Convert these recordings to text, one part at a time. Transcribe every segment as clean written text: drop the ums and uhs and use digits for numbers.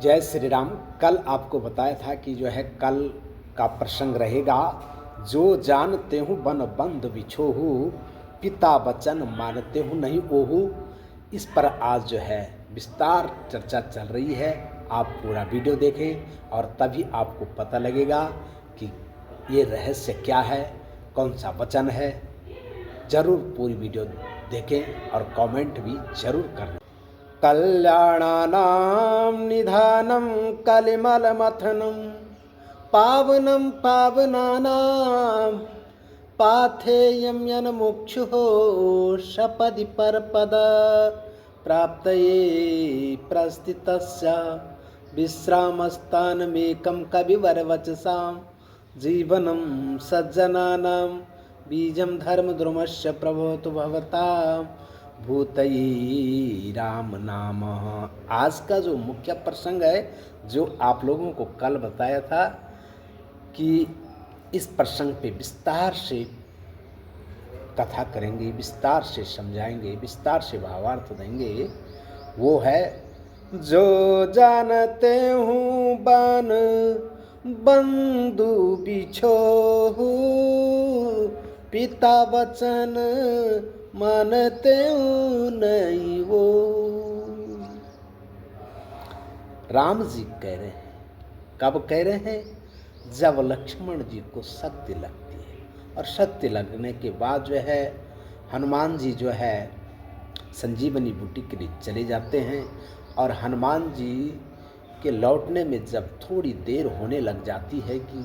जय श्री राम। कल आपको बताया था कि जो है कल का प्रसंग रहेगा, जो जानते हूँ बन बंद बिछोहू, पिता वचन मानते हूँ नहीं ओहू। इस पर आज जो है विस्तार चर्चा चल रही है। आप पूरा वीडियो देखें और तभी आपको पता लगेगा कि ये रहस्य क्या है, कौन सा वचन है। जरूर पूरी वीडियो देखें और कमेंट भी जरूर करना। कल्याणानां निधानं कलिमलमथनं पावनं पावनानां पाथेयं यन्मुक्षुः सपदि परपद प्राप्तये प्रस्थितस्य विश्रामस्थानमेकं कविवरवचसां जीवनं सज्जनानां बीजं धर्मद्रुमस्य प्रभोतु भवतां भूतये राम नाम। आज का जो मुख्य प्रसंग है, जो आप लोगों को कल बताया था कि इस प्रसंग पे विस्तार से कथा करेंगे, विस्तार से समझाएंगे, विस्तार से भावार्थ देंगे, वो है जो जानते हूँ बन बंधु बिछोहू, पिता वचन मानते हूँ नहीं वो। राम जी कह रहे हैं, कब कह रहे हैं? जब लक्ष्मण जी को शक्ति लगती है, और शक्ति लगने के बाद जो है हनुमान जी जो है संजीवनी बूटी के लिए चले जाते हैं। और हनुमान जी के लौटने में जब थोड़ी देर होने लग जाती है कि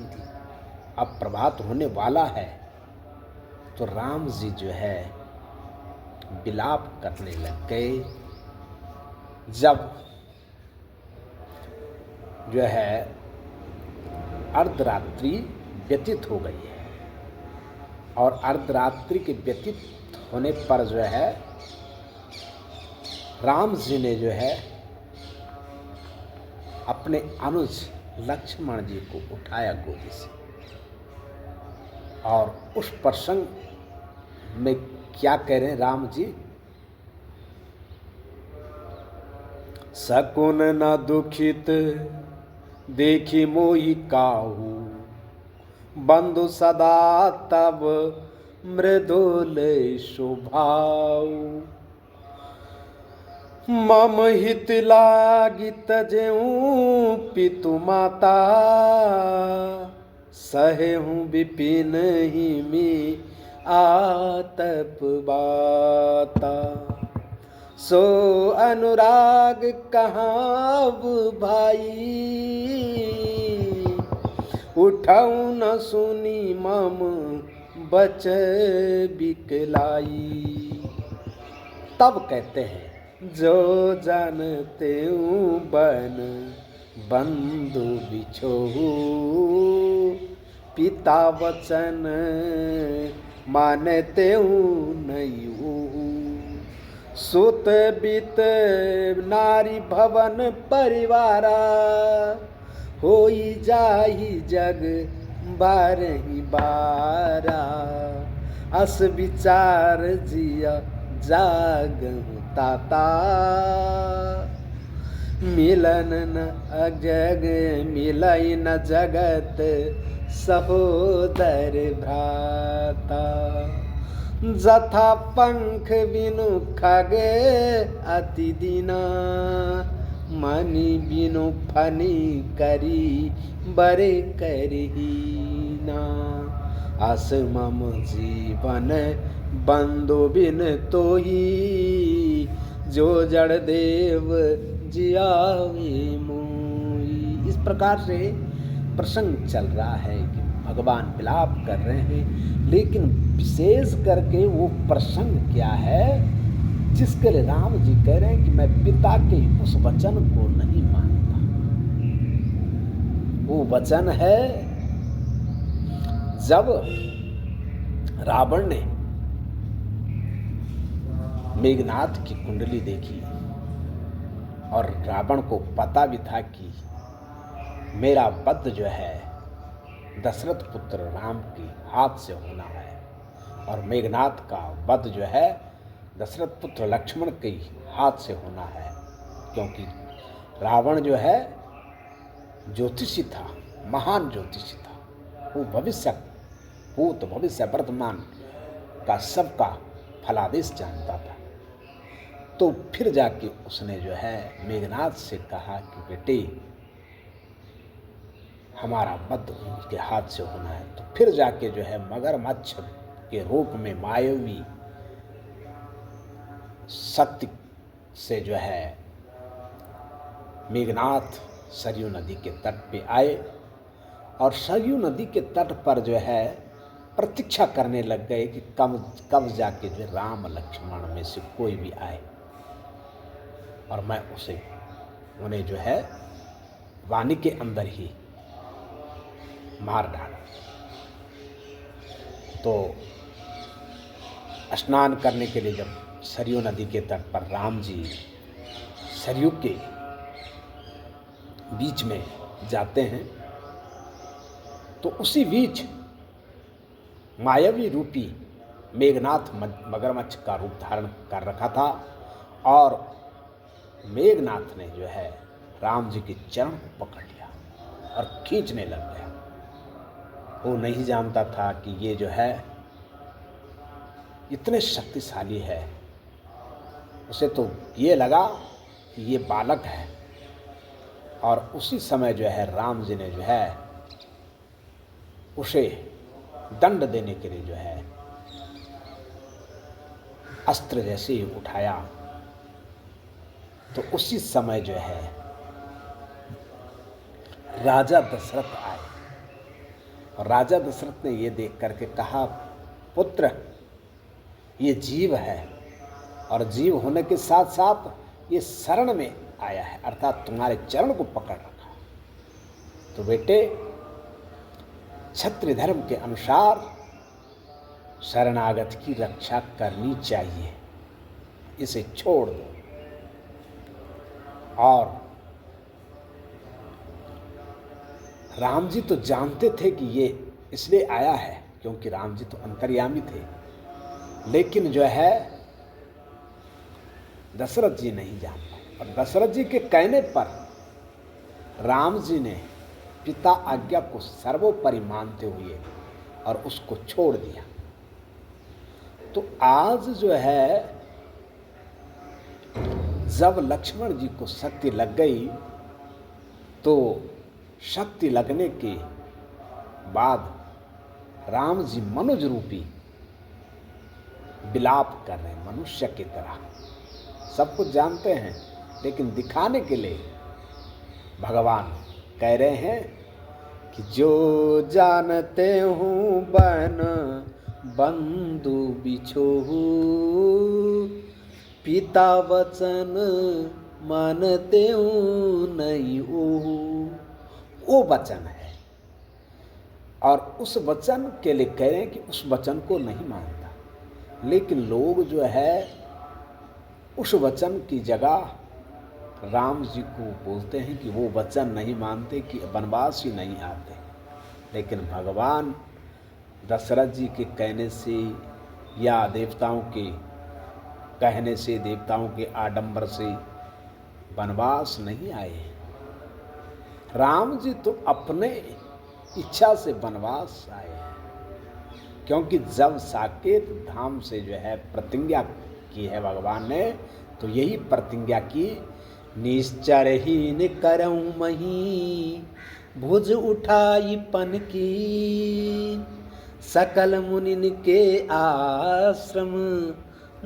अब प्रभात होने वाला है, तो राम जी जो है विलाप करने लग गए। जब जो है अर्धरात्रि व्यतीत हो गई है, और अर्धरात्रि के व्यतीत होने पर जो है राम जी ने जो है अपने अनुज लक्ष्मण जी को उठाया गोदी से, और उस प्रसंग में क्या कह रहे हैं राम जी? सकुन न दुखित देखी मोहि काहू, बंधु सदा तब मृदुल स्वभाव। मम हित लागी तजेऊं पितु माता, सहे हूँ विपिन ही में आतप बाता। सो अनुराग कहाँ भाई, उठाऊं न सुनी मम बच बिकलाई। तब कहते हैं जो जानते हूँ बन बंधु बिछोहू, पिता वचन मानते हूँ नहीं हूँ। सुत बित नारी भवन परिवारा, होई जाही जग बारही बारा। अस विचार जिया जागहु ताता, मिलन न अजग मिलई न जगत सहोदर भ्राता। जथा पंख बिनु खगे अति दीना, मणि बिनु फनी करी बरे करहीना। अस मम जीवन बंधु बिन तोही, जो जड़ देव जियावे मोई। इस प्रकार से प्रसंग चल रहा है कि भगवान विलाप कर रहे हैं, लेकिन विशेष करके वो प्रसंग क्या है जिसके लिए राम जी कह रहे हैं कि मैं पिता के उस वचन को नहीं मानता। वो वचन है जब रावण ने मेघनाथ की कुंडली देखी, और रावण को पता भी था कि मेरा वध जो है दशरथ पुत्र राम के हाथ से होना है, और मेघनाथ का वध जो है दशरथ पुत्र लक्ष्मण के हाथ से होना है, क्योंकि रावण जो है ज्योतिषी था, महान ज्योतिषी था। वो भविष्य, भूत भविष्य वर्तमान का सबका फलादेश जानता था। तो फिर जाके उसने जो है मेघनाथ से कहा कि बेटे हमारा वध उनके हाथ से होना है। तो फिर जाके जो है मगरमच्छ के रूप में मायावी शक्ति से जो है मेघनाथ सरयू नदी के तट पे आए और सरयू नदी के तट पर जो है प्रतीक्षा करने लग गए कि कब जाके जो राम लक्ष्मण में से कोई भी आए और मैं उन्हें जो है वाणी के अंदर ही मार डाला। तो स्नान करने के लिए जब सरयू नदी के तट पर राम जी सरयू के बीच में जाते हैं तो उसी बीच मायावी रूपी मेघनाथ मगरमच्छ का रूप धारण कर रखा था और मेघनाथ ने जो है राम जी के चरण को पकड़ लिया और खींचने लग गया। वो नहीं जानता था कि ये जो है इतने शक्तिशाली है। उसे तो ये लगा कि ये बालक है और उसी समय जो है राम जी ने जो है उसे दंड देने के लिए जो है अस्त्र जैसे ही उठाया तो उसी समय जो है राजा दशरथ आए और राजा दशरथ ने ये देख करके कहा, पुत्र ये जीव है और जीव होने के साथ साथ ये शरण में आया है, अर्थात तुम्हारे चरण को पकड़ रखा। तो बेटे क्षत्रिय धर्म के अनुसार शरणागत की रक्षा करनी चाहिए, इसे छोड़ दो। और राम जी तो जानते थे कि ये इसलिए आया है क्योंकि राम जी तो अंतर्यामी थे, लेकिन जो है दशरथ जी नहीं जानते। और दशरथ जी के कहने पर राम जी ने पिता आज्ञा को सर्वोपरि मानते हुए और उसको छोड़ दिया। तो आज जो है जब लक्ष्मण जी को शक्ति लग गई तो शक्ति लगने के बाद राम जी मनुज रूपी विलाप कर रहे हैं, मनुष्य की तरह। सब कुछ जानते हैं लेकिन दिखाने के लिए भगवान कह रहे हैं कि जो जानते हूँ बन बंधु बिछोहू, पिता वचन मानते हूँ नहीं ओहू। वो वचन है और उस वचन के लिए कह रहे हैं कि उस वचन को नहीं मानता, लेकिन लोग जो है उस वचन की जगह राम जी को बोलते हैं कि वो वचन नहीं मानते, कि वनवास ही नहीं आते। लेकिन भगवान दशरथ जी के कहने से या देवताओं के कहने से, देवताओं के आडंबर से वनवास नहीं आए। राम जी तो अपने इच्छा से वनवास आए हैं, क्योंकि जब साकेत धाम से जो है प्रतिज्ञा की है भगवान ने, तो यही प्रतिज्ञा की, निश्चरहीन करऊं मही भुज उठाई पन की, सकल मुनिन के आश्रम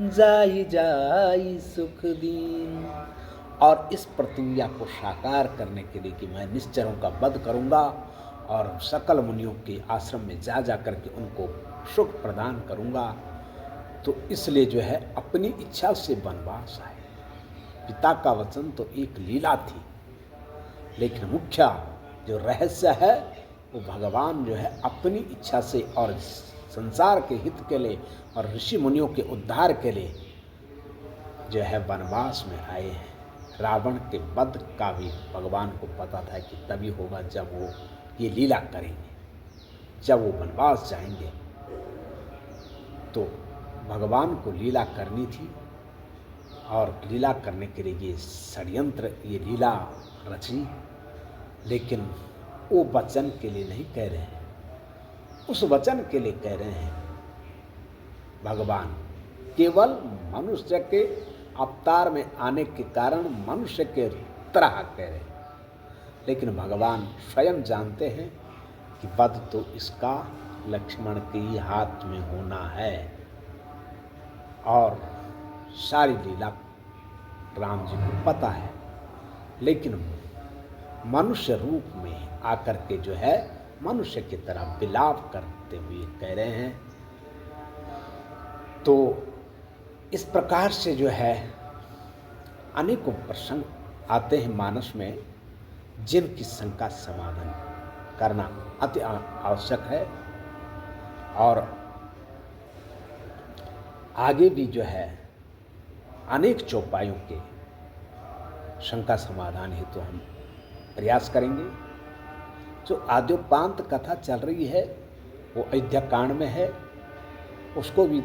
जाई जाई सुख दीन। और इस प्रतिज्ञा को साकार करने के लिए कि मैं निश्चरों का वध करूंगा और सकल मुनियों के आश्रम में जा जा करके उनको सुख प्रदान करूंगा, तो इसलिए जो है अपनी इच्छा से वनवास आए। पिता का वचन तो एक लीला थी, लेकिन मुख्य जो रहस्य है वो भगवान जो है अपनी इच्छा से और संसार के हित के लिए और ऋषि मुनियों के उद्धार के लिए जो है वनवास में आए हैं। रावण के वध का भी भगवान को पता था कि तभी होगा जब वो ये लीला करेंगे, जब वो वनवास जाएंगे। तो भगवान को लीला करनी थी और लीला करने के लिए ये षड्यंत्र, ये लीला रची लेकिन वो वचन के लिए नहीं कह रहे हैं, उस वचन के लिए कह रहे हैं भगवान। केवल मनुष्य के अवतार में आने के कारण मनुष्य के तरह कह रहे हैं, लेकिन भगवान स्वयं जानते हैं कि वध तो इसका लक्ष्मण के ही हाथ में होना है, और सारी लीला राम जी को पता है। लेकिन मनुष्य रूप में आकर के जो है मनुष्य की तरह विलाप करते हुए कह रहे हैं। तो इस प्रकार से जो है अनेकों प्रसंग आते हैं मानस में, जिनकी शंका समाधान करना अति आवश्यक है। और आगे भी जो है अनेक चौपाइयों के शंका समाधान हेतु हम प्रयास करेंगे। जो आद्योपांत कथा चल रही है वो अयोध्या कांड में है, उसको भी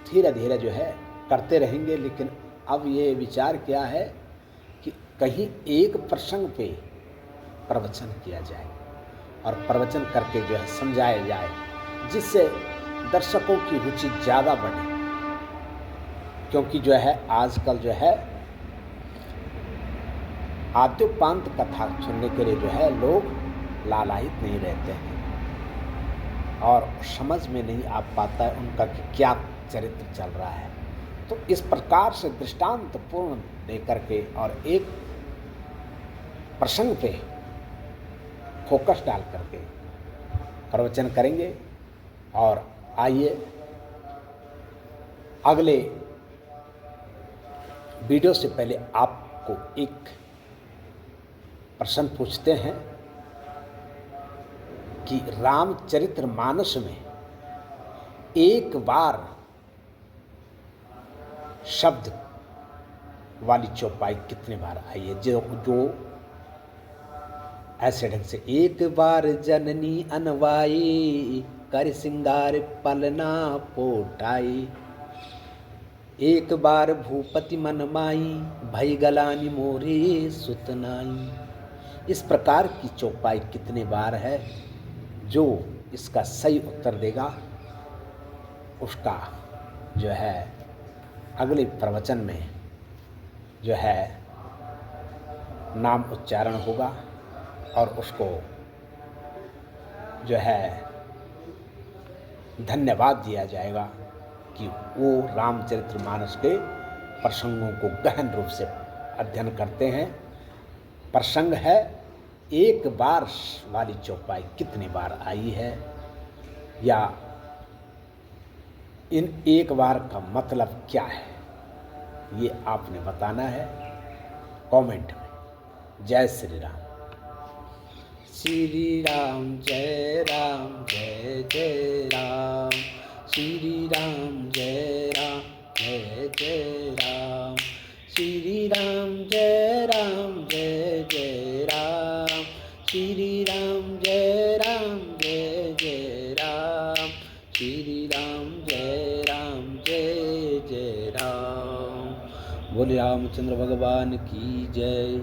धीरे धीरे जो है करते रहेंगे। लेकिन अब ये विचार किया है कि कहीं एक प्रसंग पे प्रवचन किया जाए और प्रवचन करके जो है समझाया जाए, जिससे दर्शकों की रुचि ज़्यादा बढ़े। क्योंकि जो है आजकल जो है आद्योपांत कथा सुनने के लिए जो है लोग लालायित नहीं रहते हैं और समझ में नहीं आ पाता है उनका कि क्या चरित्र चल रहा है। तो इस प्रकार से दृष्टांत पूर्ण देकर के और एक प्रसंग पे फोकस डाल करके प्रवचन करेंगे। और आइए अगले वीडियो से पहले आपको एक प्रश्न पूछते हैं कि रामचरितमानस में एक बार शब्द वाली चौपाई कितने बार आई है? जो ऐसे ढंग से एक बार जननी अनवाई कर सिंगार पलना पोटाई, एक बार भूपति मन माई भई गलानी मोरे सुतनाई। इस प्रकार की चौपाई कितने बार है? जो इसका सही उत्तर देगा उसका जो है अगले प्रवचन में जो है नाम उच्चारण होगा और उसको जो है धन्यवाद दिया जाएगा कि वो रामचरितमानस के प्रसंगों को गहन रूप से अध्ययन करते हैं। प्रसंग है एक बार वाली चौपाई कितनी बार आई है, या इन एक बार का मतलब क्या है, ये आपने बताना है कमेंट में। जय श्री राम। श्री राम जय राम जय जय राम, श्री राम जय राम जय जय राम, श्री राम जय राम जय जय राम, श्री राम जय राम जय जय राम, श्री राम जय जय राम। बोले रामचंद्र भगवान की जय।